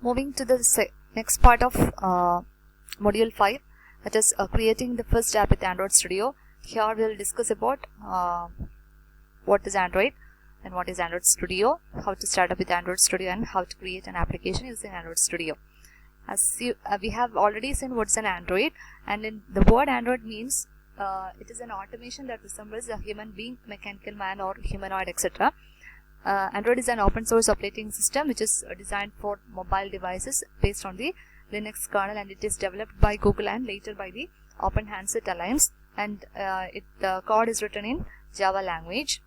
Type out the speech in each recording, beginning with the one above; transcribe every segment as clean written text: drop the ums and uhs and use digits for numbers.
Moving to the next part of module 5, that is creating the first app with Android Studio. Here we will discuss about what is Android and what is Android Studio, how to start up with Android Studio, and how to create an application using Android Studio. As we have already seen what's an Android, and in the word Android means it is an automation that resembles a human being, mechanical man, or humanoid, etc. Android is an open source operating system which is designed for mobile devices based on the Linux kernel, and it is developed by Google and later by the Open Handset Alliance, and the code is written in Java language,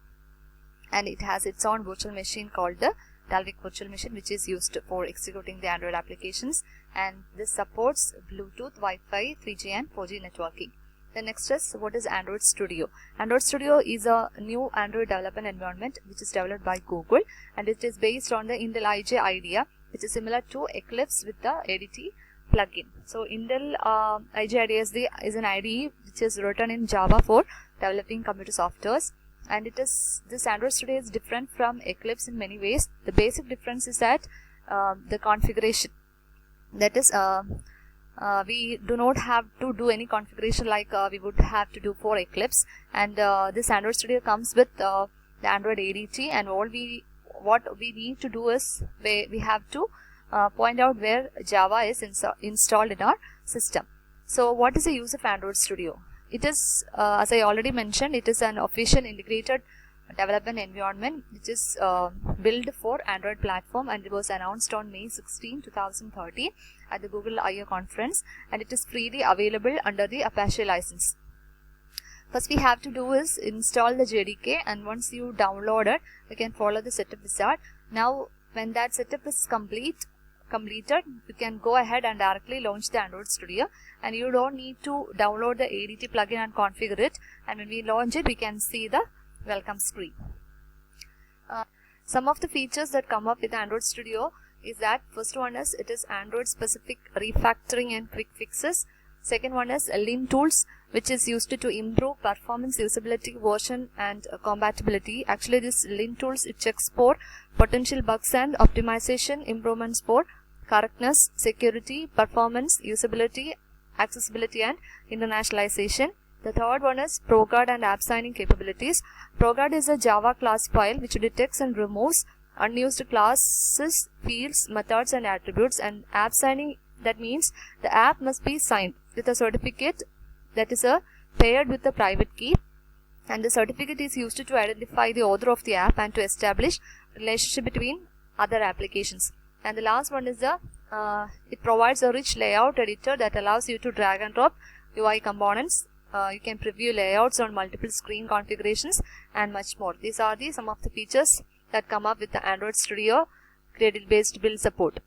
and it has its own virtual machine called the Dalvik virtual machine, which is used for executing the Android applications, and this supports Bluetooth, Wi-Fi, 3G and 4G networking. The next is what is Android Studio. Android Studio is a new Android development environment which is developed by Google, and it is based on the Intel IJ IDEA, which is similar to Eclipse with the ADT plugin. So Intel IJ IDEA is an IDE which is written in Java for developing computer softwares, and this Android Studio is different from Eclipse in many ways. The basic difference is that the configuration, that is we do not have to do any configuration like we would have to do for Eclipse, and this Android Studio comes with the Android ADT, and what we need to do is we have to point out where Java is installed in our system. So what is the use of Android Studio? It is, as I already mentioned, it is an official integrated development environment which is built for Android platform, and it was announced on May 16, 2030 at the Google I/O conference, and it is freely available under the Apache license. First we have to do is install the JDK, and once you download it, you can follow the setup wizard. Now when that setup is completed, you can go ahead and directly launch the Android Studio, and you don't need to download the ADT plugin and configure it, and when we launch it we can see the welcome screen. Some of the features that come up with Android Studio is that first one is it is Android specific refactoring and quick fixes. Second one is Lin tools, which is used to improve performance, usability, version and compatibility. Actually this Lin tools, it checks for potential bugs and optimization improvements for correctness, security, performance, usability, accessibility and internationalization. The third one is ProGuard and app signing capabilities. ProGuard is a Java class file which detects and removes unused classes, fields, methods and attributes, and app signing, that means the app must be signed with a certificate that is paired with the private key, and the certificate is used to identify the author of the app and to establish relationship between other applications. And the last one is it provides a rich layout editor that allows you to drag and drop UI components. You can preview layouts on multiple screen configurations and much more. These are some of the features that come up with the Android Studio Gradle based build support.